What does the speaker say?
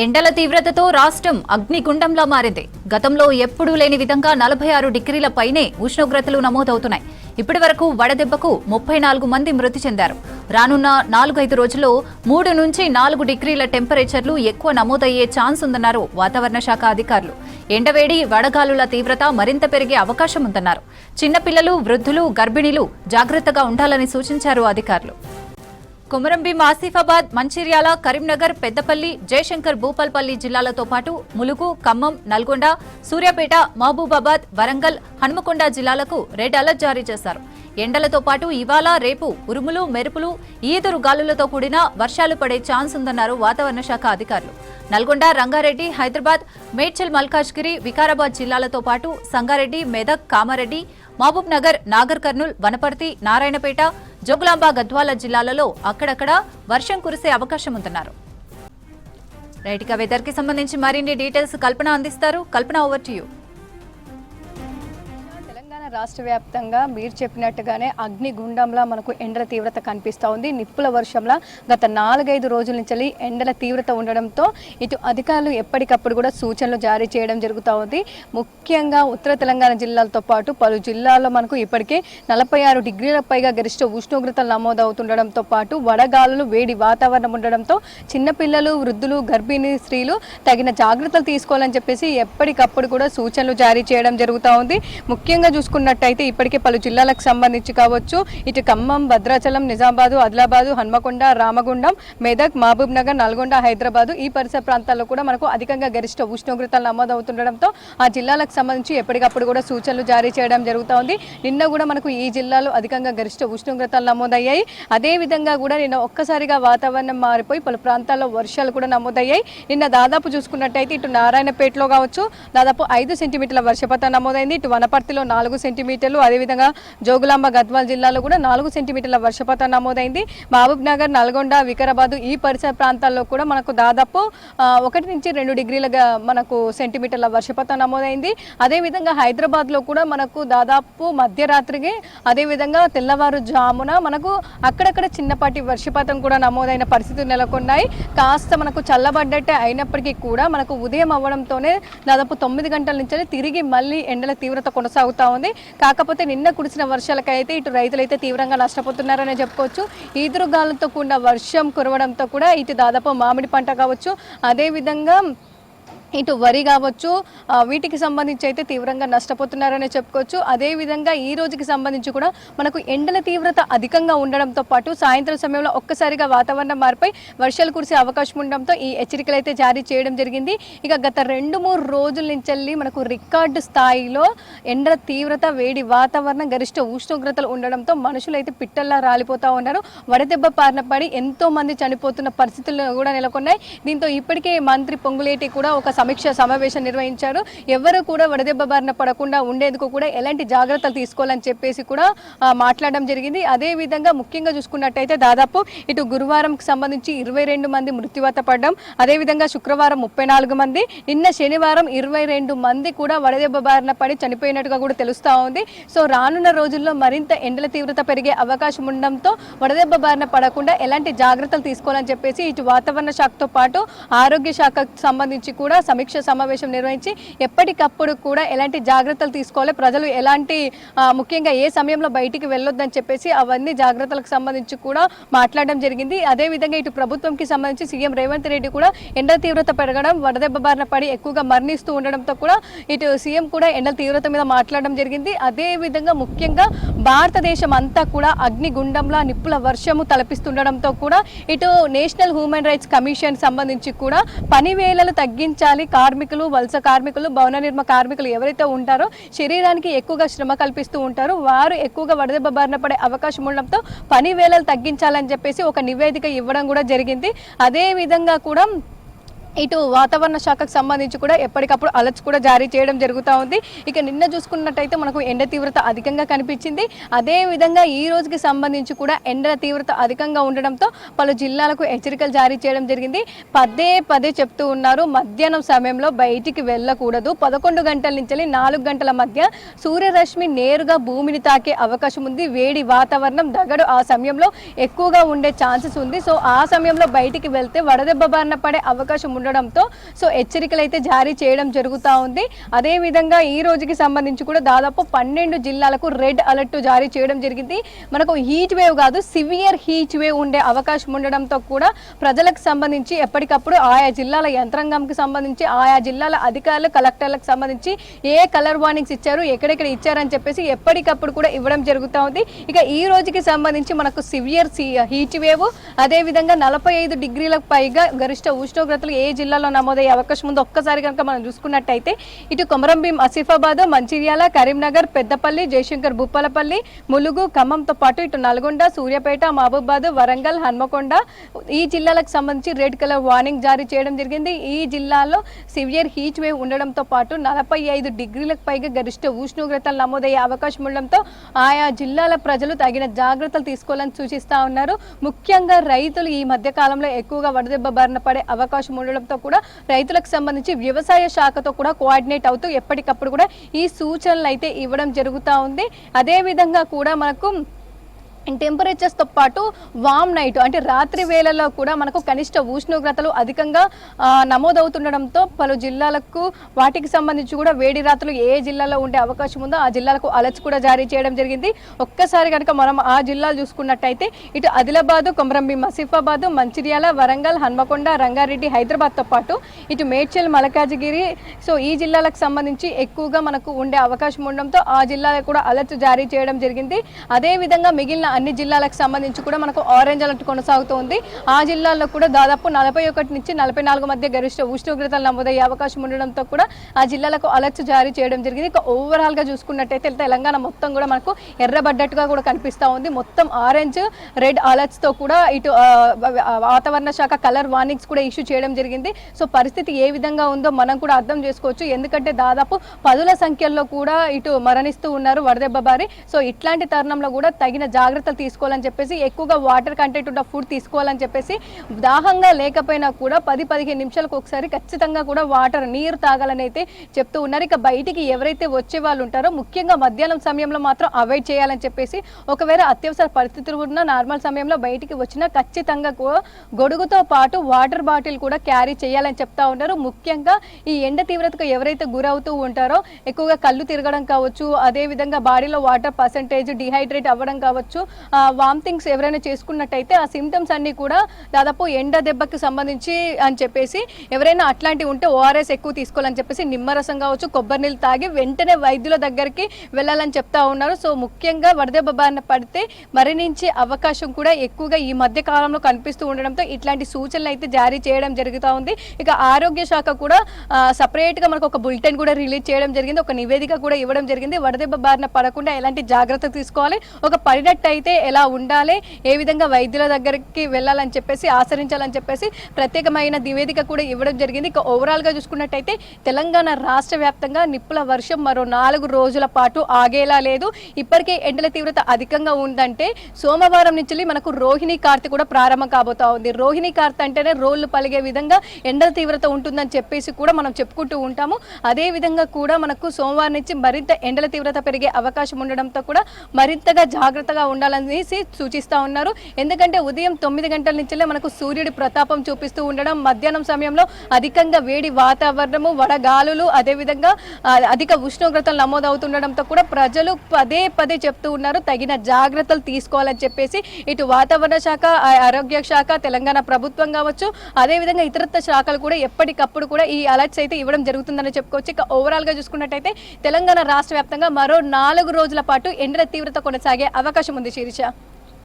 ఎండల తీవ్రతతో రాష్ట్రం అగ్నిగుండంలా మారింది. గతంలో ఎప్పుడూ లేని విధంగా 46 డిగ్రీల పైనే ఉష్ణోగ్రతలు నమోదవుతున్నాయి. ఇప్పటి వరకు వడదెబ్బకు 34 మంది మృతి చెందారు. రానున్న 4-5 రోజుల్లో 3 నుంచి 4 డిగ్రీల టెంపరేచర్లు ఎక్కువ నమోదయ్యే ఛాన్స్ ఉందన్నారు వాతావరణ శాఖ అధికారులు. ఎండవేడి, వడగాలుల తీవ్రత మరింత పెరిగే అవకాశం ఉందన్నారు. చిన్నపిల్లలు, వృద్ధులు, గర్భిణీలు జాగ్రత్తగా ఉండాలని సూచించారు అధికారులు. కొమరంభీం, ఆసిఫాబాద్, మంచిర్యాల, కరీంనగర్, పెద్దపల్లి, జయశంకర్ భూపాల్పల్లి జిల్లాలతో పాటు ములుగు, ఖమ్మం, నల్గొండ, సూర్యాపేట, మహబూబాబాద్, వరంగల్, హనుమకొండ జిల్లాలకు రెడ్ అలర్ట్ జారీ చేశారు. ఎండలతో పాటు ఇవాళ, రేపు ఉరుములు, మెరుపులు, ఈదురు గాలులతో కూడిన వర్షాలు పడే ఛాన్స్ ఉందన్నారు వాతావరణ శాఖ అధికారులు. నల్గొండ, రంగారెడ్డి, హైదరాబాద్, మేడ్చల్, మల్కాజ్గిరి, వికారాబాద్ జిల్లాలతో పాటు సంగారెడ్డి, మెదక్, కామారెడ్డి, మహబూబ్ నగర్, నాగర్ కర్నూల్, వనపర్తి, నారాయణపేట, జోగులాంబ, గద్వాల జిల్లాలలో అక్కడక్కడ వర్షం కురిసే అవకాశం ఉందన్నారు. రైట్, ఇక వెదర్ కి సంబంధించి మరిన్ని డీటెయిల్స్ కల్పన అందిస్తారు. కల్పన, ఓవర్ టు యూ. రాష్ట్ర వ్యాప్తంగా మీరు చెప్పినట్టుగానే అగ్నిగుండంలా మనకు ఎండల తీవ్రత కనిపిస్తూ ఉంది. నిప్పుల వర్షంలా గత 4-5 రోజుల నుంచి ఎండల తీవ్రత ఉండడంతో ఇటు అధికారులు ఎప్పటికప్పుడు కూడా సూచనలు జారీ చేయడం జరుగుతూ ఉంది. ముఖ్యంగా ఉత్తర తెలంగాణ జిల్లాలతో పాటు పలు జిల్లాల్లో మనకు ఇప్పటికే 46 డిగ్రీల పైగా గరిష్ట ఉష్ణోగ్రతలు నమోదవుతుండడంతో పాటు వడగాలులు, వేడి వాతావరణం ఉండడంతో చిన్నపిల్లలు, వృద్ధులు, గర్భిణీ స్త్రీలు తగిన జాగ్రత్తలు తీసుకోవాలని చెప్పేసి ఎప్పటికప్పుడు కూడా సూచనలు జారీ చేయడం జరుగుతూ ఉంది. ముఖ్యంగా చూసుకున్నట్టయితే ఇప్పటికే పలు జిల్లాలకు సంబంధించి కావచ్చు, ఇటు ఖమ్మం, భద్రాచలం, నిజామాబాదు, ఆదిలాబాదు, హన్మకొండ, రామగుండం, మెదక్, మహబూబ్ నగర్, నల్గొండ, హైదరాబాదు ఈ పరిసర ప్రాంతాల్లో కూడా మనకు అధికంగా గరిష్ట ఉష్ణోగ్రతలు నమోదవుతుండడంతో ఆ జిల్లాలకు సంబంధించి ఎప్పటికప్పుడు కూడా సూచనలు జారీ చేయడం జరుగుతూ ఉంది. నిన్న కూడా మనకు ఈ జిల్లాలో అధికంగా గరిష్ట ఉష్ణోగ్రతలు నమోదయ్యాయి. అదేవిధంగా కూడా నిన్న ఒక్కసారిగా వాతావరణం మారిపోయి పలు ప్రాంతాల్లో వర్షాలు కూడా నమోదయ్యాయి. నిన్న దాదాపు చూసుకున్నట్టయితే ఇటు నారాయణపేటలో కావచ్చు దాదాపు 5 సెంటీమీటర్ల వర్షపాతం నమోదైంది. ఇటు వనపర్తిలో 4 సెంటీమీటర్లు, అదేవిధంగా జోగులాంబ, గద్వాల జిల్లాలో కూడా 4 సెంటీమీటర్ల వర్షపాతం నమోదైంది. మహబూబ్ నగర్, నల్గొండ, వికారాబాద్ ఈ పరిసర ప్రాంతాల్లో కూడా మనకు దాదాపు 1 నుంచి 2 డిగ్రీలుగా మనకు సెంటీమీటర్ల వర్షపాతం నమోదైంది. అదేవిధంగా హైదరాబాద్లో కూడా మనకు దాదాపు మధ్యరాత్రికి, అదేవిధంగా తెల్లవారుజామున మనకు అక్కడక్కడ చిన్నపాటి వర్షపాతం కూడా నమోదైన పరిస్థితులు నెలకొన్నాయి. కాస్త మనకు చల్లబడ్డట్టే అయినప్పటికీ కూడా మనకు ఉదయం అవ్వడంతోనే దాదాపు 9 గంటల నుంచి తిరిగి మళ్ళీ ఎండల తీవ్రత కొనసాగుతూ ఉంది. కాకపోతే నిన్న కురిసిన వర్షాలకైతే ఇటు రైతులైతే తీవ్రంగా నష్టపోతున్నారనే చెప్పుకోవచ్చు. ఈదురుగాలులతో కూడిన వర్షం కురవడంతో కూడా ఇటు దాదాపు మామిడి పంట కావచ్చు, అదేవిధంగా ఇటు వరి కావచ్చు, వీటికి సంబంధించి అయితే తీవ్రంగా నష్టపోతున్నారనే చెప్పుకోవచ్చు. అదేవిధంగా ఈ రోజుకి సంబంధించి కూడా మనకు ఎండల తీవ్రత అధికంగా ఉండడంతో పాటు సాయంత్రం సమయంలో ఒక్కసారిగా వాతావరణం మారిపోయి వర్షాలు కురిసే అవకాశం ఉండడంతో ఈ హెచ్చరికలు అయితే జారీ చేయడం జరిగింది. ఇక గత 2-3 రోజుల నుంచి మనకు రికార్డు స్థాయిలో ఎండల తీవ్రత, వేడి వాతావరణం, గరిష్ట ఉష్ణోగ్రతలు ఉండడంతో మనుషులు అయితే పిట్టల్లా రాలిపోతూ ఉన్నారు. వడదెబ్బ బారిన పడి ఎంతో మంది చనిపోతున్న పరిస్థితులు కూడా నెలకొన్నాయి. దీంతో ఇప్పటికే మంత్రి పొంగులేటి కూడా ఒక సమీక్ష సమావేశం నిర్వహించారు. ఎవరు కూడా వడదెబ్బ బారిన పడకుండా ఉండేందుకు కూడా ఎలాంటి జాగ్రత్తలు తీసుకోవాలని చెప్పేసి కూడా మాట్లాడడం జరిగింది. అదేవిధంగా ముఖ్యంగా చూసుకున్నట్టయితే దాదాపు ఇటు గురువారంకి సంబంధించి 22 మంది మృత్యువాత పడ్డం, అదేవిధంగా శుక్రవారం 34 మంది, నిన్న శనివారం 22 మంది కూడా వడదెబ్బ బారిన పడి చనిపోయినట్టుగా కూడా తెలుస్తూ ఉంది. సో రానున్న రోజుల్లో మరింత ఎండల తీవ్రత పెరిగే అవకాశం ఉండడంతో వడదెబ్బ బారిన పడకుండా ఎలాంటి జాగ్రత్తలు తీసుకోవాలని చెప్పేసి ఇటు వాతావరణ శాఖతో పాటు ఆరోగ్య శాఖకు సంబంధించి కూడా సమీక్ష సమావేశం నిర్వహించి ఎప్పటికప్పుడు కూడా ఎలాంటి జాగ్రత్తలు తీసుకోవాలి, ప్రజలు ఎలాంటి ముఖ్యంగా ఏ సమయంలో బయటికి వెళ్ళొద్దని చెప్పేసి అవన్నీ జాగ్రత్తలకు సంబంధించి కూడా మాట్లాడడం జరిగింది. అదేవిధంగా ఇటు ప్రభుత్వంకి సంబంధించి సీఎం రేవంత్ రెడ్డి కూడా ఎండల తీవ్రత పెరగడం, వడదెబ్బ బారిన పడి ఎక్కువగా మరణిస్తూ ఉండడంతో కూడా ఇటు సీఎం కూడా ఎండల తీవ్రత మీద మాట్లాడడం జరిగింది. అదేవిధంగా ముఖ్యంగా భారతదేశం అంతా కూడా అగ్నిగుండంలా నిప్పుల వర్షము తలపిస్తుండడంతో కూడా ఇటు నేషనల్ హ్యూమన్ రైట్స్ కమిషన్ సంబంధించి కూడా పని వేళలు తగ్గించాలి, కార్మికులు, వలస కార్మికులు, భవన నిర్మాణ కార్మికులు ఎవరైతే ఉంటారో శరీరానికి ఎక్కువగా శ్రమ కల్పిస్తూ ఉంటారో వారు ఎక్కువగా వడదెబ్బ బారిన పడే అవకాశం ఉండడంతో పని వేళలు తగ్గించాలని చెప్పేసి ఒక నివేదిక ఇవ్వడం కూడా జరిగింది. అదే విధంగా కూడా ఇటు వాతావరణ శాఖకు సంబంధించి కూడా ఎప్పటికప్పుడు అలర్ట్స్ కూడా జారీ చేయడం జరుగుతూ ఉంది. ఇక నిన్న చూసుకున్నట్టయితే మనకు ఎండ తీవ్రత అధికంగా కనిపించింది. అదేవిధంగా ఈ రోజుకి సంబంధించి కూడా ఎండల తీవ్రత అధికంగా ఉండడంతో పలు జిల్లాలకు హెచ్చరికలు జారీ చేయడం జరిగింది. పదే చెప్తూ ఉన్నారు, మధ్యాహ్నం సమయంలో బయటికి వెళ్ళకూడదు. 11 గంటల నుంచి 4 గంటల మధ్య సూర్యరశ్మి నేరుగా భూమిని తాకే అవకాశం ఉంది. వేడి వాతావరణం దగడు ఆ సమయంలో ఎక్కువగా ఉండే ఛాన్సెస్ ఉంది. సో ఆ సమయంలో బయటికి వెళ్తే వడదెబ్బ బారిన పడే అవకాశం ఉండడంతో సో హెచ్చరికలు అయితే జారీ చేయడం జరుగుతూ ఉంది. అదేవిధంగా ఈ రోజుకి సంబంధించి కూడా దాదాపు 12 జిల్లాలకు రెడ్ అలర్ట్ జారీ చేయడం జరిగింది. మనకు హీట్ వేవ్ కాదు, సివియర్ హీట్ వేవ్ ఉండే అవకాశం ఉండడంతో కూడా ప్రజలకు సంబంధించి ఎప్పటికప్పుడు ఆయా జిల్లాల యంత్రాంగంకి సంబంధించి ఆయా జిల్లాల అధికారులు కలెక్టర్లకు సంబంధించి ఏ కలర్ వార్నింగ్స్ ఇచ్చారు, ఎక్కడెక్కడ ఇచ్చారని చెప్పేసి ఎప్పటికప్పుడు కూడా ఇవ్వడం జరుగుతూ ఉంది. ఇక ఈ రోజుకి సంబంధించి మనకు సివియర్ హీట్ వేవ్, అదేవిధంగా 45 డిగ్రీలకు పైగా గరిష్ట ఉష్ణోగ్రతలు ఏ జిల్లాలో నమోదయ్యే అవకాశం ఉందో ఒక్కసారి కనుక మనం చూసుకున్నట్టయితే ఇటు కొమరంభీం, ఆసిఫాబాద్, మంచిర్యాల, కరీంనగర్, పెద్దపల్లి, జయశంకర్, భూపాలపల్లి, ములుగు, ఖమ్మంతో పాటు ఇటు నల్గొండ, సూర్యాపేట, మహబూబాద్, వరంగల్, హన్మకొండ ఈ జిల్లాలకు సంబంధించి రెడ్ కలర్ వార్నింగ్ జారీ చేయడం జరిగింది. ఈ జిల్లాలో సివియర్ హీట్ వేవ్ ఉండడంతో పాటు 45 డిగ్రీలకు పైగా గరిష్ట ఉష్ణోగ్రతలు నమోదయ్యే అవకాశం ఉండడంతో ఆయా జిల్లాల ప్రజలు తగిన జాగ్రత్తలు తీసుకోవాలని సూచిస్తా ఉన్నారు. ముఖ్యంగా రైతులు ఈ మధ్య కాలంలో ఎక్కువగా వడదెబ్బ బారిన పడే అవకాశం ఉండడంతో కూడా రైతులకు సంబంధించి వ్యవసాయ శాఖతో కూడా కోఆర్డినేట్ అవుతూ ఎప్పటికప్పుడు కూడా ఈ సూచనలు అయితే ఇవ్వడం జరుగుతూ ఉంది. అదేవిధంగా కూడా మనకు టెంపరేచర్స్తో పాటు వామ్ నైట్ అంటే రాత్రి వేళల్లో కూడా మనకు కనిష్ట ఉష్ణోగ్రతలు అధికంగా నమోదవుతుండడంతో పలు జిల్లాలకు వాటికి సంబంధించి కూడా వేడి రాత్రులు ఏ జిల్లాలో ఉండే అవకాశం ఉందో ఆ జిల్లాలకు అలర్ట్స్ కూడా జారీ చేయడం జరిగింది. ఒక్కసారి కనుక మనం ఆ జిల్లాలు చూసుకున్నట్టయితే ఇటు ఆదిలాబాద్, కొమరంభీం, ఆసిఫాబాద్, మంచిర్యాల, వరంగల్, హన్మకొండ, రంగారెడ్డి, హైదరాబాద్తో పాటు ఇటు మేడ్చల్, మల్కాజిగిరి సో ఈ జిల్లాలకు సంబంధించి ఎక్కువగా మనకు ఉండే అవకాశం ఉండడంతో ఆ జిల్లాలకు కూడా అలర్ట్ జారీ చేయడం జరిగింది. అదేవిధంగా మిగిలిన అన్ని జిల్లాలకు సంబంధించి కూడా మనకు ఆరెంజ్ అలర్ట్ కొనసాగుతోంది. ఆ జిల్లాల్లో కూడా దాదాపు 41 నుంచి 44 మధ్య గరిష్ట ఉష్ణోగ్రతలు నమోదయ్యే అవకాశం ఉండడంతో కూడా ఆ జిల్లాలకు అలర్ట్స్ జారీ చేయడం జరిగింది. ఇక ఓవరాల్ గా చూసుకున్నట్టయితే తెలంగాణ మొత్తం కూడా మనకు ఎర్రబడ్డట్టుగా కూడా కనిపిస్తూ ఉంది. మొత్తం ఆరెంజ్, రెడ్ అలర్ట్స్ తో కూడా ఇటు వాతావరణ శాఖ కలర్ వార్నింగ్స్ కూడా ఇష్యూ చేయడం జరిగింది. సో పరిస్థితి ఏ విధంగా ఉందో మనం కూడా అర్థం చేసుకోవచ్చు. ఎందుకంటే దాదాపు 10ల సంఖ్యలో కూడా ఇటు మరణిస్తూ ఉన్నారు వడదెబ్బ బారి. సో ఇట్లాంటి తరుణంలో కూడా తగిన జాగ్రత్తలు తీసుకోవాలని చెప్పేసి, ఎక్కువగా వాటర్ కంటెంట్ ఉన్న ఫుడ్ తీసుకోవాలని చెప్పేసి, దాహంగా లేకపోయినా కూడా 10-15 నిమిషాలకు ఒకసారి ఖచ్చితంగా కూడా నీరు తాగాలని అయితే చెప్తూ ఉన్నారు. ఇక బయటికి ఎవరైతే వచ్చే వాళ్ళు ఉంటారో ముఖ్యంగా మధ్యాహ్నం సమయంలో మాత్రం అవాయిడ్ చేయాలని చెప్పేసి, ఒకవేళ అత్యవసర పరిస్థితులు ఉన్న నార్మల్ సమయంలో బయటికి వచ్చినా ఖచ్చితంగా గొడుగుతో పాటు వాటర్ బాటిల్ కూడా క్యారీ చేయాలని చెప్తా ఉన్నారు. ముఖ్యంగా ఈ ఎండ తీవ్రతకు ఎవరైతే గురవుతూ ఉంటారో ఎక్కువగా కళ్ళు తిరగడం కావచ్చు, అదేవిధంగా బాడీలో వాటర్ పర్సెంటేజ్ డిహైడ్రేట్ అవ్వడం కావచ్చు, వామిటింగ్స్ ఎవరైనా చేసుకున్నట్టయితే ఆ సిమ్టమ్స్ అన్ని కూడా దాదాపు ఎండ దెబ్బకి సంబంధించి అని చెప్పేసి, ఎవరైనా అట్లాంటివి ఉంటే ఓఆర్ఎస్ ఎక్కువ తీసుకోవాలని చెప్పేసి నిమ్మరసం కావచ్చు, కొబ్బరి నీళ్ళు తాగి వెంటనే వైద్యుల దగ్గరికి వెళ్ళాలని చెప్తా ఉన్నారు. సో ముఖ్యంగా వడదెబ్బ బారిన పడితే మరణించే అవకాశం కూడా ఎక్కువగా ఈ మధ్య కాలంలో కనిపిస్తూ ఉండడంతో ఇట్లాంటి సూచనలు అయితే జారీ చేయడం జరుగుతూ ఉంది. ఇక ఆరోగ్య శాఖ కూడా సపరేట్ గా మనకు ఒక బులెటిన్ కూడా రిలీజ్ చేయడం జరిగింది, ఒక నివేదిక కూడా ఇవ్వడం జరిగింది. వడదెబ్బ బారిన పడకుండా ఎలాంటి జాగ్రత్తలు తీసుకోవాలి, ఒక పడినట్టయితే ఎలా ఉండాలి, ఏ విధంగా వైద్యుల దగ్గరికి వెళ్ళాలని చెప్పేసి ఆచరించాలని చెప్పేసి ప్రత్యేకమైన నివేదిక కూడా ఇవ్వడం జరిగింది. ఇక ఓవరాల్ గా చూసుకున్నట్టయితే తెలంగాణ రాష్ట్ర వ్యాప్తంగా నిప్పుల వర్షం మరో 4 రోజుల పాటు ఆగేలా లేదు. ఇప్పటికే ఎండల తీవ్రత అధికంగా ఉందంటే సోమవారం నుంచి మనకు రోహిణి కార్తె కూడా ప్రారంభం కాబోతా ఉంది. రోహిణి కార్తె అంటేనే రోళ్లు పలిగే విధంగా ఎండల తీవ్రత ఉంటుందని చెప్పేసి కూడా మనం చెప్పుకుంటూ ఉంటాము. అదే విధంగా కూడా మనకు సోమవారం నుంచి మరింత ఎండల తీవ్రత పెరిగే అవకాశం ఉండడంతో కూడా మరింతగా జాగ్రత్తగా ఉండాలని సూచిస్తా ఉన్నారు. ఎందుకంటే ఉదయం 9 గంటల నుంచే మనకు సూర్యుడి ప్రతాపం చూపిస్తూ ఉండడం, మధ్యాహ్నం సమయంలో అధికంగా వేడి వాతావరణము, వడగాలులు, అదేవిధంగా అధిక ఉష్ణోగ్రతలు నమోదవుతుండడంతో కూడా ప్రజలు పదే చెప్తూ ఉన్నారు తగిన జాగ్రత్తలు తీసుకోవాలని చెప్పేసి. ఇటు వాతావరణ శాఖ, ఆరోగ్య శాఖ, తెలంగాణ ప్రభుత్వం కావచ్చు, అదేవిధంగా ఇతరత్ర శాఖలు కూడా ఎప్పటికప్పుడు కూడా ఈ అలర్ట్స్ అయితే ఇవ్వడం జరుగుతుందని చెప్పుకోవచ్చు. ఇక ఓవరాల్ గా చూసుకున్నట్టయితే తెలంగాణ రాష్ట్ర వ్యాప్తంగా మరో 4 రోజుల పాటు ఎండల తీవ్రత కొనసాగే అవకాశం ఉంది. శిరీష.